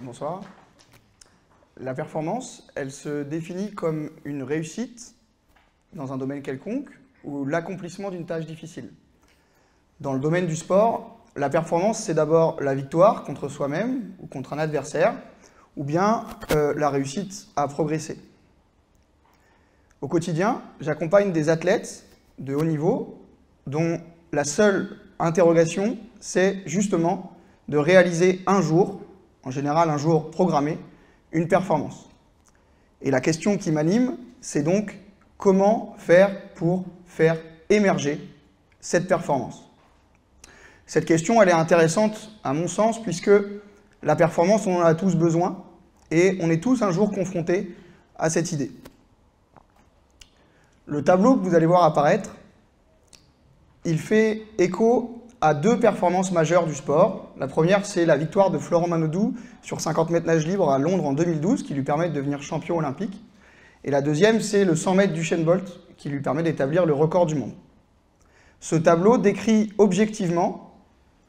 Bonsoir. La performance, elle se définit comme une réussite dans un domaine quelconque ou l'accomplissement d'une tâche difficile. Dans le domaine du sport, la performance, c'est d'abord la victoire contre soi-même ou contre un adversaire, ou bien la réussite à progresser. Au quotidien, j'accompagne des athlètes de haut niveau dont la seule interrogation, c'est justement de réaliser un jour, en général un jour programmé, une performance. Et la question qui m'anime, c'est donc comment faire pour faire émerger cette performance. Cette question, elle est intéressante à mon sens, puisque la performance, on en a tous besoin, et on est tous un jour confrontés à cette idée. Le tableau que vous allez voir apparaître, il fait écho à deux performances majeures du sport. La première, c'est la victoire de Florent Manodou sur 50 mètres nage libre à Londres en 2012, qui lui permet de devenir champion olympique. Et la deuxième, c'est le 100 mètres d'Usain Bolt, qui lui permet d'établir le record du monde. Ce tableau décrit objectivement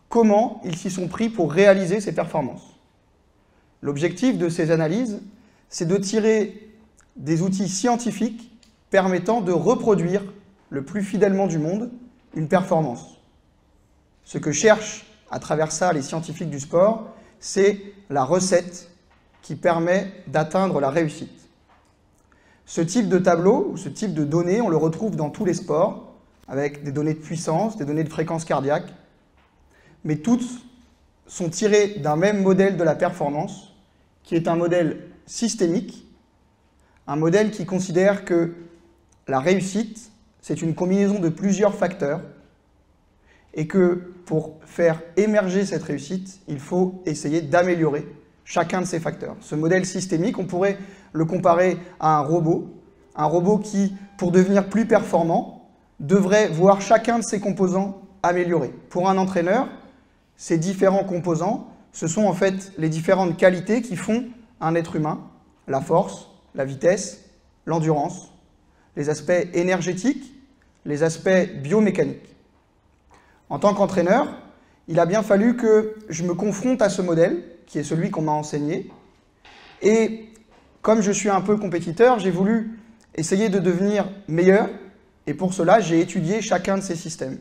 comment ils s'y sont pris pour réaliser ces performances. L'objectif de ces analyses, c'est de tirer des outils scientifiques permettant de reproduire le plus fidèlement du monde une performance. Ce que cherchent à travers ça les scientifiques du sport, c'est la recette qui permet d'atteindre la réussite. Ce type de tableau, ou ce type de données, on le retrouve dans tous les sports, avec des données de puissance, des données de fréquence cardiaque, mais toutes sont tirées d'un même modèle de la performance, qui est un modèle systémique, un modèle qui considère que la réussite, c'est une combinaison de plusieurs facteurs, et que pour faire émerger cette réussite, il faut essayer d'améliorer chacun de ces facteurs. Ce modèle systémique, on pourrait le comparer à un robot qui, pour devenir plus performant, devrait voir chacun de ses composants améliorés. Pour un entraîneur, ces différents composants, ce sont en fait les différentes qualités qui font un être humain, la force, la vitesse, l'endurance, les aspects énergétiques, les aspects biomécaniques. En tant qu'entraîneur, il a bien fallu que je me confronte à ce modèle, qui est celui qu'on m'a enseigné, et comme je suis un peu compétiteur, j'ai voulu essayer de devenir meilleur, et pour cela, j'ai étudié chacun de ces systèmes.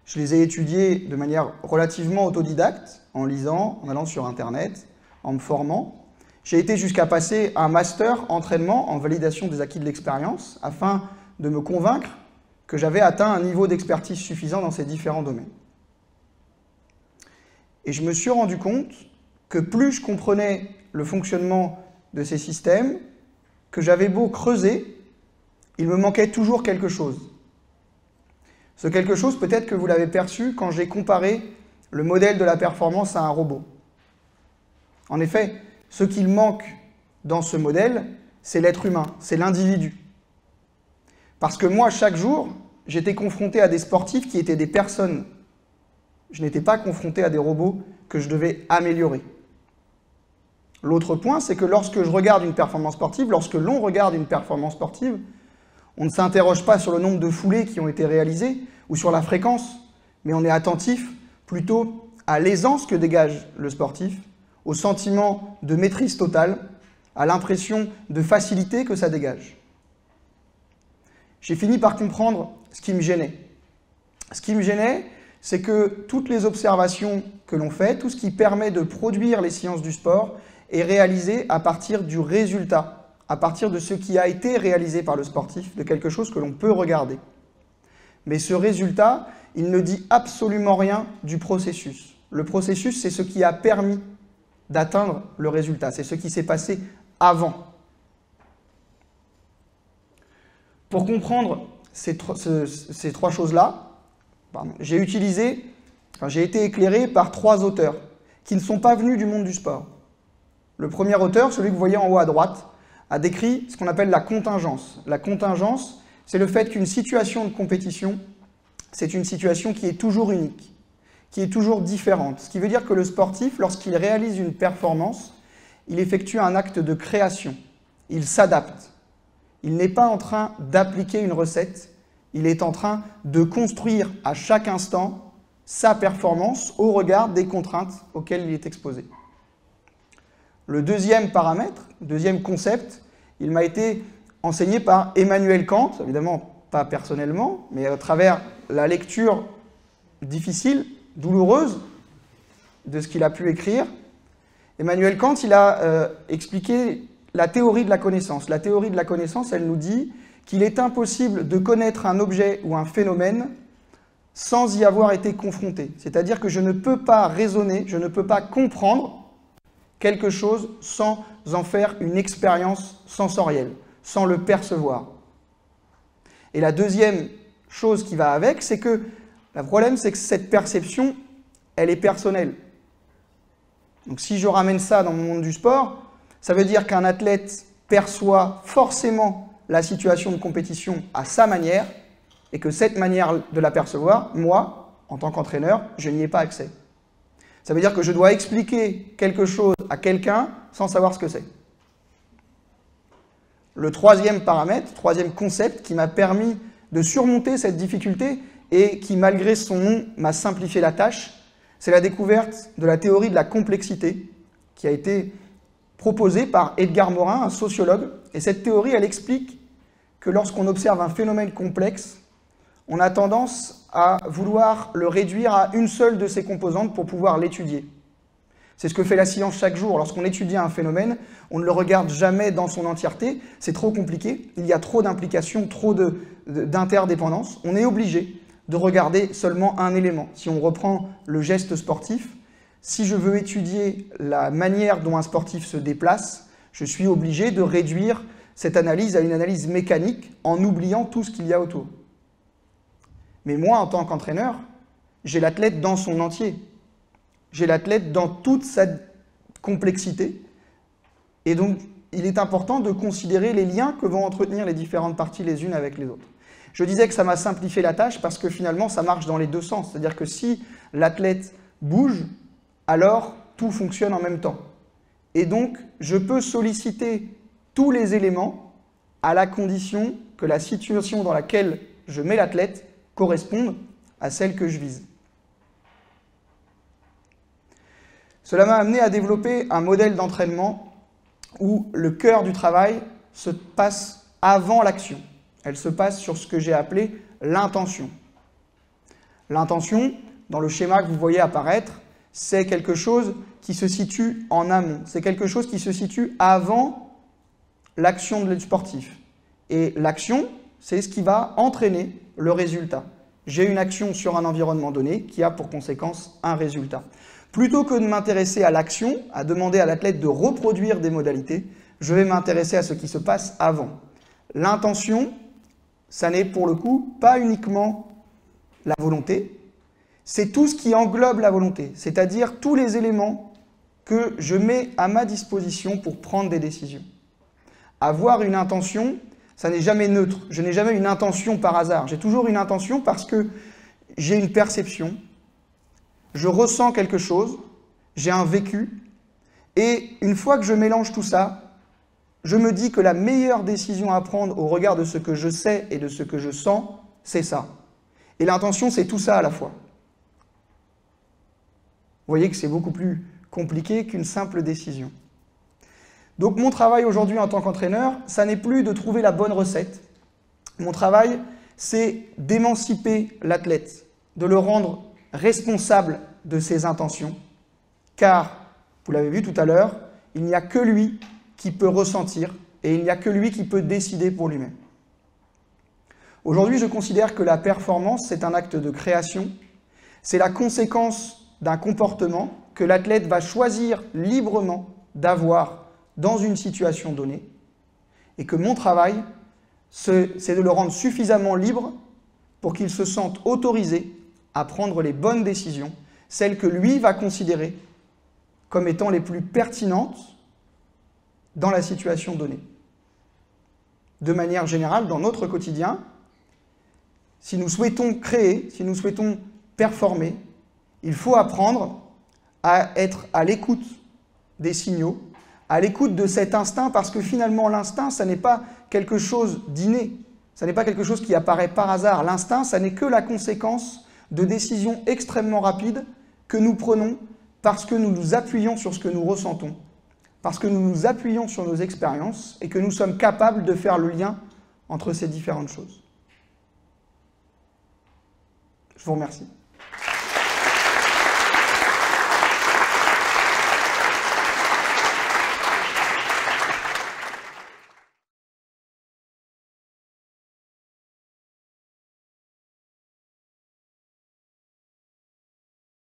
Je les ai étudiés de manière relativement autodidacte, en lisant, en allant sur Internet, en me formant. J'ai été jusqu'à passer un master entraînement en validation des acquis de l'expérience, afin de me convaincre que j'avais atteint un niveau d'expertise suffisant dans ces différents domaines. Et je me suis rendu compte que plus je comprenais le fonctionnement de ces systèmes, que j'avais beau creuser, il me manquait toujours quelque chose. Ce quelque chose, peut-être que vous l'avez perçu quand j'ai comparé le modèle de la performance à un robot. En effet, ce qu'il manque dans ce modèle, c'est l'être humain, c'est l'individu. Parce que moi, chaque jour, j'étais confronté à des sportifs qui étaient des personnes. Je n'étais pas confronté à des robots que je devais améliorer. L'autre point, c'est que lorsque je regarde une performance sportive, lorsque l'on regarde une performance sportive, on ne s'interroge pas sur le nombre de foulées qui ont été réalisées ou sur la fréquence, mais on est attentif plutôt à l'aisance que dégage le sportif, au sentiment de maîtrise totale, à l'impression de facilité que ça dégage. J'ai fini par comprendre ce qui me gênait. Ce qui me gênait, c'est que toutes les observations que l'on fait, tout ce qui permet de produire les sciences du sport, est réalisé à partir du résultat, à partir de ce qui a été réalisé par le sportif, de quelque chose que l'on peut regarder. Mais ce résultat, il ne dit absolument rien du processus. Le processus, c'est ce qui a permis d'atteindre le résultat, c'est ce qui s'est passé avant. Pour comprendre ces trois choses-là, j'ai été éclairé par trois auteurs qui ne sont pas venus du monde du sport. Le premier auteur, celui que vous voyez en haut à droite, a décrit ce qu'on appelle la contingence. La contingence, c'est le fait qu'une situation de compétition, c'est une situation qui est toujours unique, qui est toujours différente. Ce qui veut dire que le sportif, lorsqu'il réalise une performance, il effectue un acte de création. Il s'adapte. Il n'est pas en train d'appliquer une recette, il est en train de construire à chaque instant sa performance au regard des contraintes auxquelles il est exposé. Le deuxième paramètre, le deuxième concept, il m'a été enseigné par Emmanuel Kant, évidemment pas personnellement, mais à travers la lecture difficile, douloureuse, de ce qu'il a pu écrire. Emmanuel Kant, il a expliqué la théorie de la connaissance. La théorie de la connaissance, elle nous dit qu'il est impossible de connaître un objet ou un phénomène sans y avoir été confronté. C'est-à-dire que je ne peux pas raisonner, je ne peux pas comprendre quelque chose sans en faire une expérience sensorielle, sans le percevoir. Et la deuxième chose qui va avec, c'est que le problème, c'est que cette perception, elle est personnelle. Donc si je ramène ça dans mon monde du sport, ça veut dire qu'un athlète perçoit forcément la situation de compétition à sa manière, et que cette manière de la percevoir, moi, en tant qu'entraîneur, je n'y ai pas accès. Ça veut dire que je dois expliquer quelque chose à quelqu'un sans savoir ce que c'est. Le troisième paramètre, troisième concept qui m'a permis de surmonter cette difficulté et qui, malgré son nom, m'a simplifié la tâche, c'est la découverte de la théorie de la complexité qui a été proposée par Edgar Morin, un sociologue. Et cette théorie, elle explique que lorsqu'on observe un phénomène complexe, on a tendance à vouloir le réduire à une seule de ses composantes pour pouvoir l'étudier. C'est ce que fait la science chaque jour. Lorsqu'on étudie un phénomène, on ne le regarde jamais dans son entièreté. C'est trop compliqué, il y a trop d'implications, trop d'interdépendances. On est obligé de regarder seulement un élément. Si on reprend le geste sportif, si je veux étudier la manière dont un sportif se déplace, je suis obligé de réduire cette analyse à une analyse mécanique en oubliant tout ce qu'il y a autour. Mais moi, en tant qu'entraîneur, j'ai l'athlète dans son entier. J'ai l'athlète dans toute sa complexité. Et donc, il est important de considérer les liens que vont entretenir les différentes parties les unes avec les autres. Je disais que ça m'a simplifié la tâche parce que finalement, ça marche dans les deux sens. C'est-à-dire que si l'athlète bouge, alors tout fonctionne en même temps. Et donc, je peux solliciter tous les éléments à la condition que la situation dans laquelle je mets l'athlète corresponde à celle que je vise. Cela m'a amené à développer un modèle d'entraînement où le cœur du travail se passe avant l'action. Elle se passe sur ce que j'ai appelé l'intention. L'intention, dans le schéma que vous voyez apparaître, c'est quelque chose qui se situe en amont. C'est quelque chose qui se situe avant l'action du sportif. Et l'action, c'est ce qui va entraîner le résultat. J'ai une action sur un environnement donné qui a pour conséquence un résultat. Plutôt que de m'intéresser à l'action, à demander à l'athlète de reproduire des modalités, je vais m'intéresser à ce qui se passe avant. L'intention, ça n'est pour le coup pas uniquement la volonté, c'est tout ce qui englobe la volonté, c'est-à-dire tous les éléments que je mets à ma disposition pour prendre des décisions. Avoir une intention, ça n'est jamais neutre. Je n'ai jamais une intention par hasard. J'ai toujours une intention parce que j'ai une perception, je ressens quelque chose, j'ai un vécu, et une fois que je mélange tout ça, je me dis que la meilleure décision à prendre au regard de ce que je sais et de ce que je sens, c'est ça. Et l'intention, c'est tout ça à la fois. Vous voyez que c'est beaucoup plus compliqué qu'une simple décision. Donc mon travail aujourd'hui en tant qu'entraîneur, ça n'est plus de trouver la bonne recette. Mon travail, c'est d'émanciper l'athlète, de le rendre responsable de ses intentions, car, vous l'avez vu tout à l'heure, il n'y a que lui qui peut ressentir et il n'y a que lui qui peut décider pour lui-même. Aujourd'hui, je considère que la performance, c'est un acte de création, c'est la conséquence d'un comportement que l'athlète va choisir librement d'avoir dans une situation donnée, et que mon travail, c'est de le rendre suffisamment libre pour qu'il se sente autorisé à prendre les bonnes décisions, celles que lui va considérer comme étant les plus pertinentes dans la situation donnée. De manière générale, dans notre quotidien, si nous souhaitons créer, si nous souhaitons performer, il faut apprendre à être à l'écoute des signaux, à l'écoute de cet instinct, parce que finalement l'instinct, ça n'est pas quelque chose d'inné, ça n'est pas quelque chose qui apparaît par hasard. L'instinct, ça n'est que la conséquence de décisions extrêmement rapides que nous prenons parce que nous nous appuyons sur ce que nous ressentons. parce que nous nous appuyons sur nos expériences et que nous sommes capables de faire le lien entre ces différentes choses. Je vous remercie.